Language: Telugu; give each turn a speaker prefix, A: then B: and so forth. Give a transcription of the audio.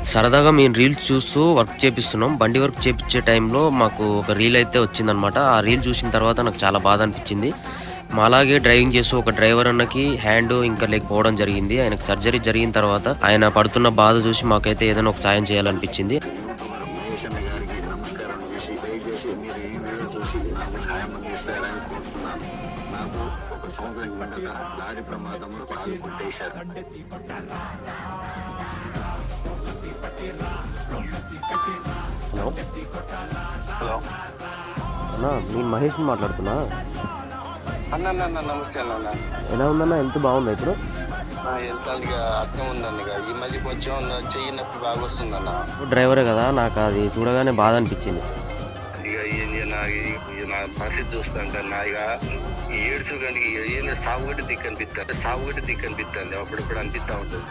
A: సరదాగా మేము రీల్స్ చూస్తూ వర్క్ చేపిస్తున్నాం. బండి వర్క్ చేపిచ్చే టైంలో మాకు ఒక రీల్ అయితే వచ్చిందనమాట. ఆ రీల్ చూసిన తర్వాత నాకు చాలా బాధ అనిపిచ్చింది. మాలాగే డ్రైవింగ్ చేస్తూ ఒక డ్రైవర్ అన్నకి హ్యాండ్ ఇంకా లెగ్ పోవడం జరిగింది. ఆయనకి సర్జరీ జరిగిన తర్వాత ఆయన పడుతున్న బాధ చూసి మాకైతే ఏదైనా ఒక సాయం చేయాలనిపిచ్చింది.
B: యూట్యూబర్ మహేష్ అన్న గారికి నమస్కారం చేసి దయచేసి మీరు ఈ వీడియో చూసి నాకు సాయం అందిస్తారని కోరుతున్నాను. నాకు ఒక సంవత్సరం కిందట లారీ ప్రమాదంలో కాలు కొట్టేశారు.
A: హలో
B: హలో
A: అన్నా, నేను మహేష్ని మాట్లాడుతున్నా.
B: అన్న నమస్తే అన్న.
A: ఎలా ఉందన్నా? హెల్త్ బాగుందా ఇప్పుడు?
B: ఎంత అర్థం ఉందన్న ఈ మధ్య కొంచెం చెయ్యి నొప్పి బాగా వస్తుందన్న.
A: డ్రైవరే కదా, నాకు అది చూడగానే బాధ అనిపించింది.
B: ఇక నా పరిస్థితి చూస్తుంటే నా ఇక ఈ ఏడుచు కానీ ఏంది సాగు గట్టి దిక్కు అనిపిస్తుంది అప్పుడప్పుడు అనిపిస్తూ ఉంటుంది.